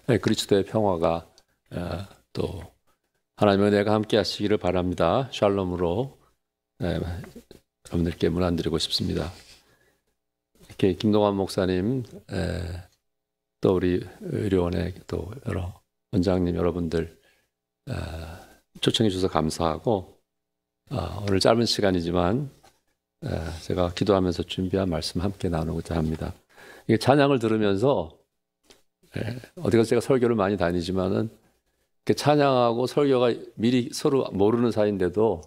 그리스도의 평화가 또 하나님의 은혜가 함께 하시기를 바랍니다. 샬롬으로 여러분들께 문안드리고 싶습니다. 이렇게 김동환 목사님, 또 우리 의료원의 또 여러 원장님 여러분들 초청해 주셔서 감사하고, 오늘 짧은 시간이지만 제가 기도하면서 준비한 말씀 함께 나누고자 합니다. 이게 찬양을 들으면서 어디 가서 제가 설교를 많이 다니지만은 찬양하고 설교가 미리 서로 모르는 사이인데도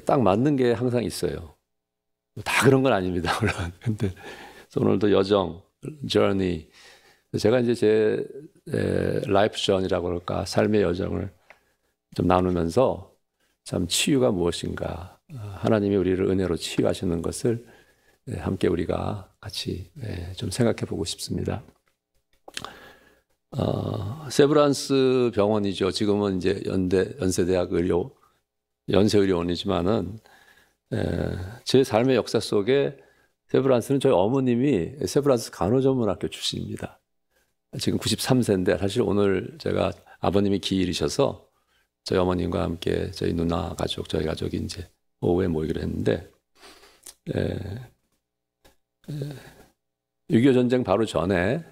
딱 맞는 게 항상 있어요. 다 그런 건 아닙니다, 물론. 근데 오늘도 여정, journey. 제가 이제 제 라이프 journey라고 그럴까, 삶의 여정을 좀 나누면서 참 치유가 무엇인가, 하나님이 우리를 은혜로 치유하시는 것을 함께 우리가 같이 좀 생각해 보고 싶습니다. 세브란스 병원이죠. 지금은 이제 연세대학 연세의료원이지만은 제 삶의 역사 속에 세브란스는 저희 어머님이 세브란스 간호전문학교 출신입니다. 지금 93세인데 사실 오늘 제가 아버님이 기일이셔서 저희 어머님과 함께 저희 누나 가족, 저희 가족이 이제 오후에 모이기로 했는데 6.25 전쟁 바로 전에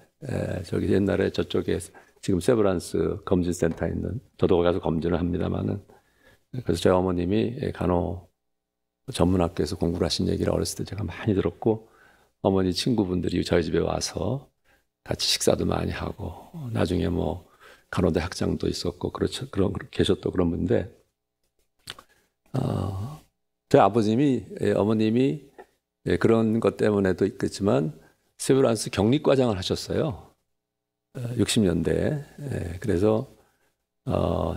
저기 옛날에 저쪽에 지금 세브란스 검진센터 있는, 저도 거기 가서 검진을 합니다만은, 그래서 저희 어머님이 간호 전문학교에서 공부를 하신 얘기를 어렸을 때 제가 많이 들었고, 어머니 친구분들이 저희 집에 와서 같이 식사도 많이 하고, 나중에 뭐 간호대 학장도 있었고, 그렇죠, 계셨던 그런 분인데, 저희 아버님이, 어머님이 그런 것 때문에도 있겠지만 세브란스 격리과장을 하셨어요. 60년대에. 그래서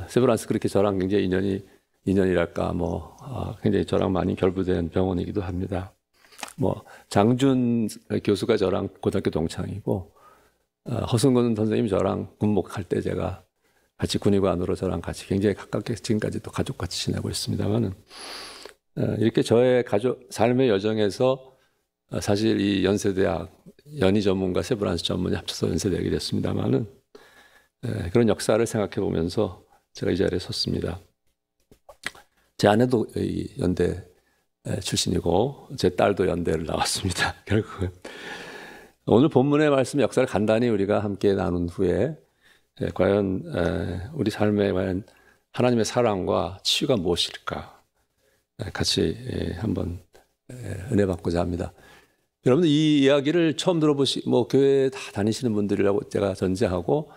세브란스 그렇게 저랑 굉장히 인연이랄까 굉장히 저랑 많이 결부된 병원이기도 합니다. 장준 교수가 저랑 고등학교 동창이고, 허승근 선생님이 저랑 군목할 때 제가 같이 군의관으로 저랑 같이 굉장히 가깝게 지금까지도 가족같이 지내고 있습니다만은, 이렇게 저의 삶의 여정에서 사실 이 연세대학 연희 전문과 세브란스 전문이 합쳐서 연세대학이 됐습니다만은, 그런 역사를 생각해 보면서 제가 이 자리에 섰습니다. 제 아내도 연대 출신이고 제 딸도 연대를 나왔습니다. 결국은 오늘 본문의 말씀 역사를 간단히 우리가 함께 나눈 후에 과연 우리 삶에 과연 하나님의 사랑과 치유가 무엇일까 같이 한번 은혜 받고자 합니다. 여러분들 이 이야기를 처음 교회 다 다니시는 분들이라고 제가 전제하고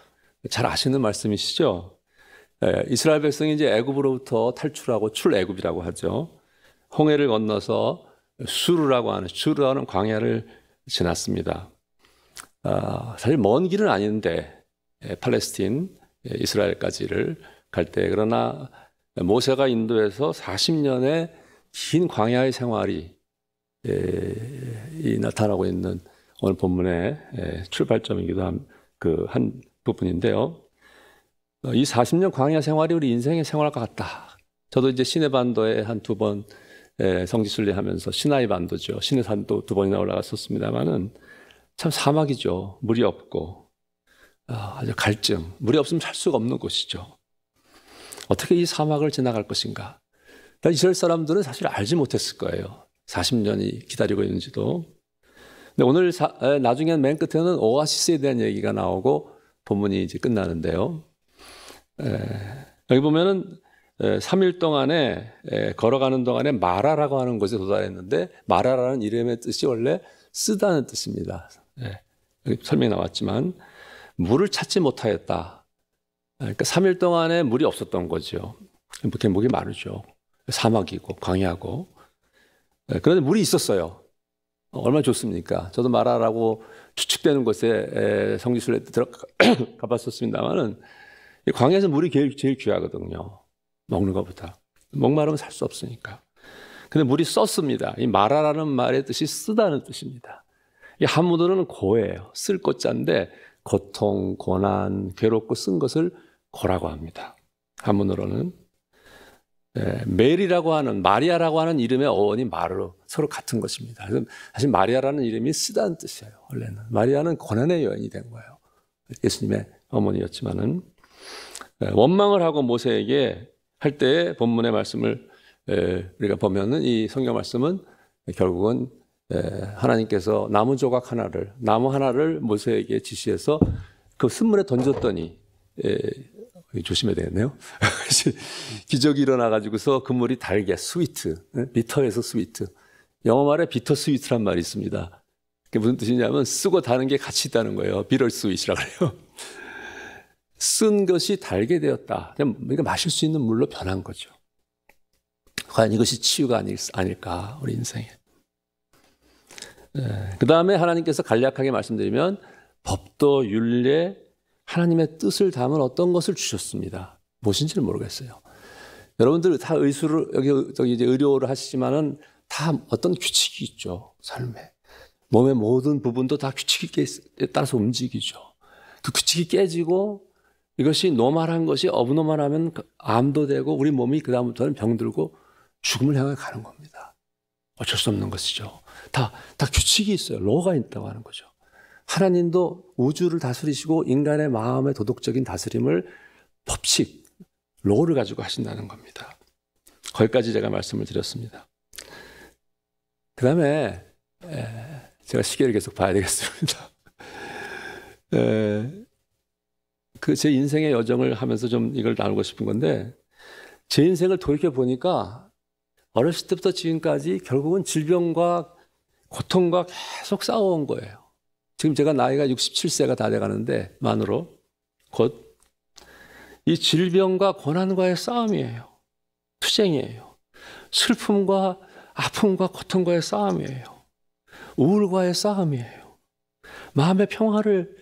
잘 아시는 말씀이시죠? 이스라엘 백성이 이제 애굽으로부터 탈출하고 출애굽이라고 하죠. 홍해를 건너서 수르라고 하는 광야를 지났습니다. 사실 먼 길은 아닌데 팔레스틴, 이스라엘까지를 갈 때, 그러나 모세가 인도에서 40년의 긴 광야의 생활이 나타나고 있는 오늘 본문의 출발점이기도 한 한 부분인데요. 이 40년 광야 생활이 우리 인생의 생활과 같다. 저도 이제 시내반도에 한 2번 성지순례하면서, 시나이 반도죠, 시내산도 2번이나 올라갔었습니다만은 참 사막이죠. 물이 없고 아주 갈증, 물이 없으면 살 수가 없는 곳이죠. 어떻게 이 사막을 지나갈 것인가? 이스라엘 사람들은 사실 알지 못했을 거예요. 40년이 기다리고 있는지도. 근데 오늘 나중에 맨 끝에는 오아시스에 대한 얘기가 나오고 본문이 이제 끝나는데요. 여기 보면은 3일 동안에 걸어가는 동안에 마라라고 하는 곳에 도달했는데, 마라라는 이름의 뜻이 원래 쓰다는 뜻입니다. 여기 설명이 나왔지만 물을 찾지 못하였다. 그러니까 3일 동안에 물이 없었던 거죠. 목이 마르죠. 사막이고 광야고. 그런데 물이 있었어요. 얼마나 좋습니까? 저도 마라라고 추측되는 곳에 성지순례 때 가봤었습니다만은, 광야에서 물이 제일 귀하거든요. 먹는 것보다. 목마르면 살 수 없으니까. 근데 물이 썼습니다. 이 마라라는 말의 뜻이 쓰다는 뜻입니다. 이 한문으로는 고예요. 쓸 고자인데 고통, 고난, 괴롭고 쓴 것을 고라고 합니다. 한문으로는. 메리라고 하는, 마리아라고 하는 이름의 어원이 마르, 서로 같은 것입니다. 사실 마리아라는 이름이 쓰다는 뜻이에요. 원래는 마리아는 고난의 여인이 된 거예요. 예수님의 어머니였지만은 원망을 하고 모세에게 할 때 본문의 말씀을 우리가 보면은 이 성경 말씀은 결국은 하나님께서 나무 하나를 모세에게 지시해서 그 쓴물에 던졌더니 조심해야 되겠네요. 기적이 일어나가지고서 그 물이 달게 스위트, 비터에서 스위트. 영어 말에 비터 스위트란 말이 있습니다. 그게 무슨 뜻이냐면 쓰고 다는 게 같이 있다는 거예요. 비럴 스윗이라고 그래요. 쓴 것이 달게 되었다. 그러니까 마실 수 있는 물로 변한 거죠. 과연 이것이 치유가 아닐까 우리 인생에. 그 다음에 하나님께서 간략하게 말씀드리면 법도 율례 하나님의 뜻을 담은 어떤 것을 주셨습니다. 무엇인지는 모르겠어요. 여러분들 다 여기 이제 의료를 하시지만은 다 어떤 규칙이 있죠. 삶에. 몸의 모든 부분도 다 규칙에 따라서 움직이죠. 그 규칙이 깨지고 이것이 노멀한 것이 어브노멀하면 암도 되고 우리 몸이 그다음부터는 병들고 죽음을 향해 가는 겁니다. 어쩔 수 없는 것이죠. 다 규칙이 있어요. 로가 있다고 하는 거죠. 하나님도 우주를 다스리시고 인간의 마음의 도덕적인 다스림을 법칙, 로를 가지고 하신다는 겁니다. 거기까지 제가 말씀을 드렸습니다. 그 다음에 제가 시계를 계속 봐야 되겠습니다. 제 인생의 여정을 하면서 좀 이걸 나누고 싶은 건데 제 인생을 돌이켜 보니까 어렸을 때부터 지금까지 결국은 질병과 고통과 계속 싸워온 거예요. 지금 제가 나이가 67세가 다 돼가는데 만으로 곧 이 질병과 고난과의 싸움이에요. 투쟁이에요. 슬픔과 아픔과 고통과의 싸움이에요. 우울과의 싸움이에요. 마음의 평화를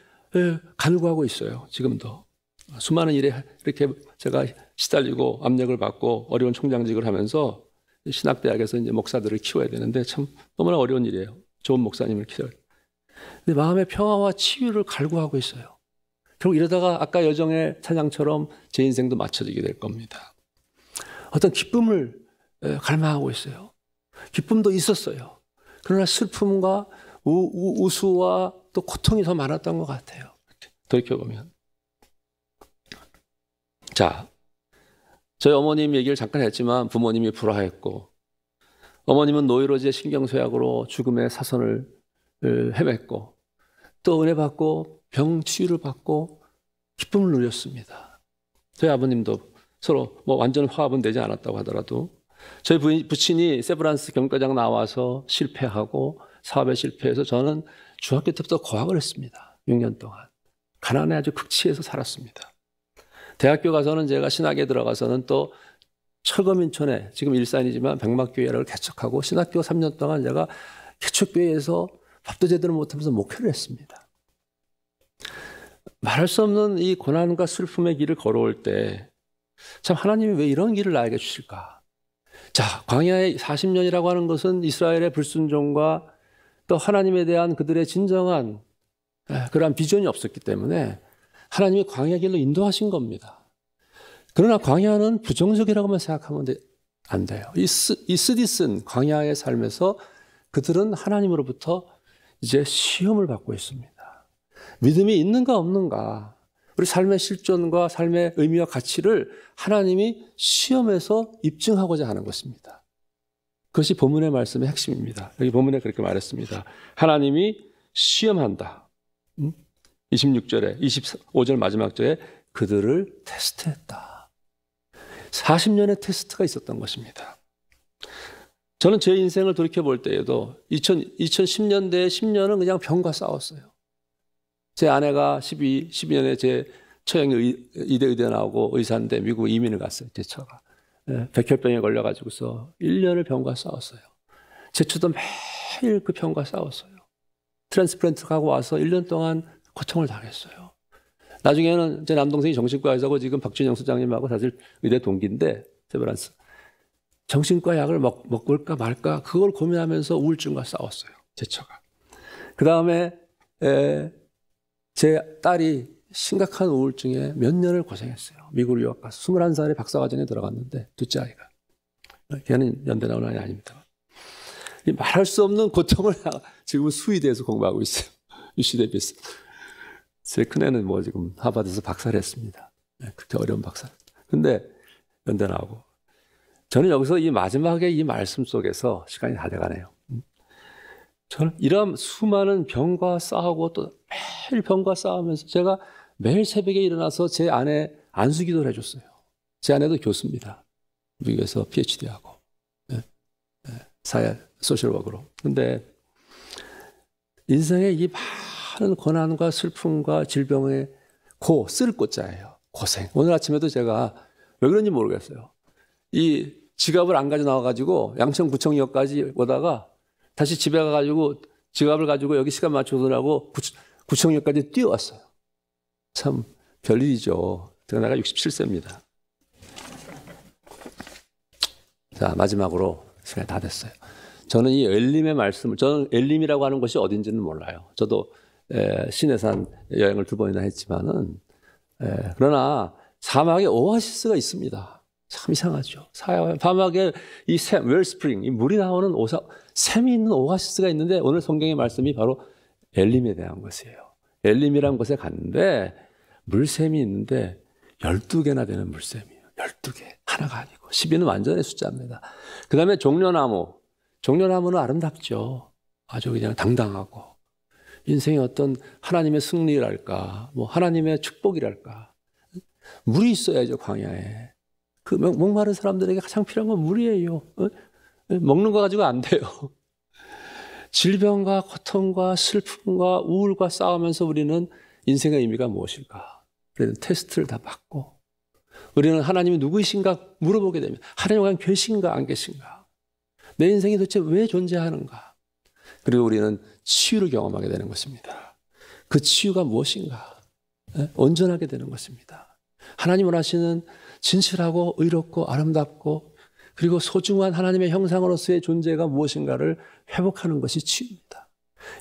간구하고 있어요. 지금도. 수많은 일에 이렇게 제가 시달리고 압력을 받고 어려운 총장직을 하면서 신학대학에서 이제 목사들을 키워야 되는데 참 너무나 어려운 일이에요. 좋은 목사님을 키워야 돼요. 근데 마음의 평화와 치유를 갈구하고 있어요. 결국 이러다가 아까 여정의 찬양처럼 제 인생도 맞춰지게 될 겁니다. 어떤 기쁨을 갈망하고 있어요. 기쁨도 있었어요. 그러나 슬픔과 우수와 또 고통이 더 많았던 것 같아요. 돌이켜보면. 자, 저희 어머님 얘기를 잠깐 했지만 부모님이 불화했고 어머님은 노이로제 신경쇠약으로 죽음의 사선을 헤맸고 또 은혜 받고 병 치유를 받고 기쁨을 누렸습니다. 저희 아버님도 서로 뭐 완전 화합은 되지 않았다고 하더라도 저희 부친이 세브란스 경과장 나와서 실패하고 사업에 실패해서 저는 중학교 때부터 고학을 했습니다. 6년 동안. 가난에 아주 극치해서 살았습니다. 대학교 가서는 제가 신학에 들어가서는 또 철거민촌에 지금 일산이지만 백막교회를 개척하고 신학교 3년 동안 제가 개척교회에서 밥도 제대로 못하면서 목회를 했습니다. 말할 수 없는 이 고난과 슬픔의 길을 걸어올 때 참 하나님이 왜 이런 길을 나에게 주실까? 자, 광야의 40년이라고 하는 것은 이스라엘의 불순종과 또 하나님에 대한 그들의 진정한 그러한 비전이 없었기 때문에 하나님이 광야 길로 인도하신 겁니다. 그러나 광야는 부정적이라고만 생각하면 안 돼요. 이 스디슨 광야의 삶에서 그들은 하나님으로부터 이제 시험을 받고 있습니다. 믿음이 있는가 없는가, 우리 삶의 실존과 삶의 의미와 가치를 하나님이 시험에서 입증하고자 하는 것입니다. 그것이 본문의 말씀의 핵심입니다. 여기 본문에 그렇게 말했습니다. 하나님이 시험한다. 26절에 25절 마지막 절에 그들을 테스트했다. 40년의 테스트가 있었던 것입니다. 저는 제 인생을 돌이켜볼 때에도 2010년대에 10년은 그냥 병과 싸웠어요. 제 아내가 12년에 제 처형이 의대 나오고 의사인데 미국 이민을 갔어요. 제 처가. 백혈병에 걸려가지고서 1년을 병과 싸웠어요. 제 처도 매일 그 병과 싸웠어요. 트랜스플란트 가고 와서 1년 동안 고통을 당했어요. 나중에는 제 남동생이 정신과 의사고 지금 박준영 소장님하고 사실 의대 동기인데 세브란스. 정신과 약을 먹을까 말까 그걸 고민하면서 우울증과 싸웠어요. 제 처가. 그 다음에 제 딸이 심각한 우울증에 몇 년을 고생했어요. 미국 유학 가서 21살에 박사과정에 들어갔는데 둘째 아이가. 걔는 연대 나온 아이 아닙니다. 말할 수 없는 고통을 지금은 수의대에서 공부하고 있어요. UC 데이비스. 제 큰애는 뭐 지금 하버드에서 박사를 했습니다. 그렇게 어려운 박사. 근데 연대 나오고. 저는 여기서 이 마지막에 이 말씀 속에서 시간이 다 돼가네요. 저는 이런 수많은 병과 싸우고 또 매일 병과 싸우면서 제가 매일 새벽에 일어나서 제 아내 안수기도를 해줬어요. 제 아내도 교수입니다. 미국에서 PhD하고 사회 소셜워크로. 근데 인생의 이 많은 고난과 슬픔과 질병의 쓸 꽃자예요. 고생. 오늘 아침에도 제가 왜 그런지 모르겠어요. 이 지갑을 안 가져 나와가지고 양천구청역까지 오다가 다시 집에 가가지고 지갑을 가지고 여기 시간 맞춰서라고 구청역까지 뛰어왔어요. 참 별일이죠. 내가 67세입니다. 자, 마지막으로 시간이 다 됐어요. 저는 이 엘림의 말씀을, 저는 엘림이라고 하는 곳이 어딘지는 몰라요. 저도 시내산 여행을 2번이나 했지만은, 그러나 사막에 오아시스가 있습니다. 참 이상하죠. 사막에 이 웰스프링, 이 물이 나오는 샘이 있는 오아시스가 있는데 오늘 성경의 말씀이 바로 엘림에 대한 것이에요. 엘림이라는 곳에 갔는데 물샘이 있는데 12개나 되는 물샘이에요. 12개. 하나가 아니고. 12는 완전의 숫자입니다. 그 다음에 종려나무. 종려나무는 아름답죠. 아주 그냥 당당하고. 인생의 어떤 하나님의 승리랄까, 뭐 하나님의 축복이랄까. 물이 있어야죠, 광야에. 그 목마른 사람들에게 가장 필요한 건 물이에요. 먹는 거 가지고 안 돼요. 질병과 고통과 슬픔과 우울과 싸우면서 우리는 인생의 의미가 무엇일까? 우리는 테스트를 다 받고 우리는 하나님이 누구이신가 물어보게 됩니다. 하나님은 계신가 안 계신가? 내 인생이 도대체 왜 존재하는가? 그리고 우리는 치유를 경험하게 되는 것입니다. 그 치유가 무엇인가? 온전하게 되는 것입니다. 하나님 원하시는 진실하고 의롭고 아름답고 그리고 소중한 하나님의 형상으로서의 존재가 무엇인가를 회복하는 것이 치유입니다.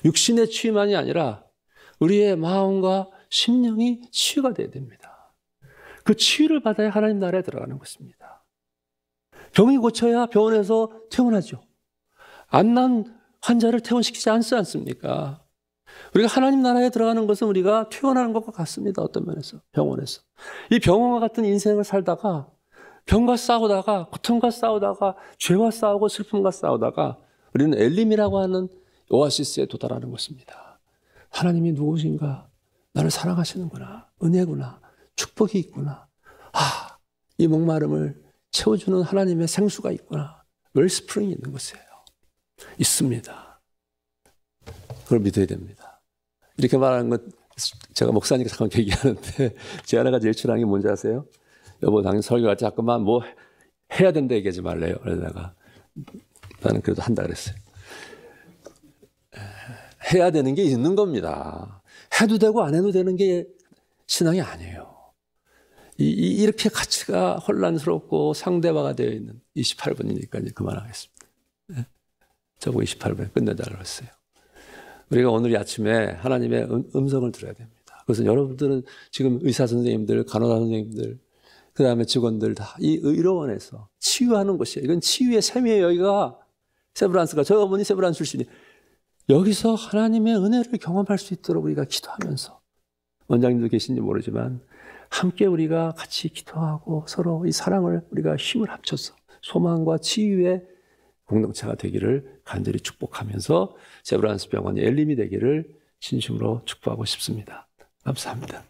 육신의 치유만이 아니라 우리의 마음과 심령이 치유가 되어야 됩니다. 그 치유를 받아야 하나님 나라에 들어가는 것입니다. 병이 고쳐야 병원에서 퇴원하죠. 안 난 환자를 퇴원시키지 않지 않습니까? 우리가 하나님 나라에 들어가는 것은 우리가 퇴원하는 것과 같습니다. 어떤 면에서, 병원에서. 이 병원과 같은 인생을 살다가 병과 싸우다가 고통과 싸우다가 죄와 싸우고 슬픔과 싸우다가 우리는 엘림이라고 하는 오아시스에 도달하는 것입니다. 하나님이 누구신가? 나를 사랑하시는구나. 은혜구나. 축복이 있구나. 이 목마름을 채워주는 하나님의 생수가 있구나. 웰스프링이 있는 것이에요. 있습니다. 그걸 믿어야 됩니다. 이렇게 말하는 건 제가 목사니까 잠깐 얘기하는데 제 아내가 제일 싫어하는 게 뭔지 아세요? 여보, 당신 설교할 때 자꾸만 뭐 해야 된다 얘기하지 말래요. 그러다가 나는 그래도 한다 그랬어요. 해야 되는 게 있는 겁니다. 해도 되고 안 해도 되는 게 신앙이 아니에요. 이렇게 가치가 혼란스럽고 상대화가 되어 있는 28분이니까 이제 그만하겠습니다. 저보고 28분에 끝내자고 했어요. 우리가 오늘 이 아침에 하나님의 음성을 들어야 됩니다. 그래서 여러분들은 지금 의사 선생님들, 간호사 선생님들, 그 다음에 직원들 다 이 의료원에서 치유하는 곳이에요. 이건 치유의 셈이에요. 여기가 세브란스가, 저 어머니 세브란스 출신이 여기서 하나님의 은혜를 경험할 수 있도록 우리가 기도하면서 원장님도 계신지 모르지만 함께 우리가 같이 기도하고 서로 이 사랑을 우리가 힘을 합쳐서 소망과 치유의 공동체가 되기를 간절히 축복하면서 세브란스 병원이 엘림이 되기를 진심으로 축복하고 싶습니다. 감사합니다.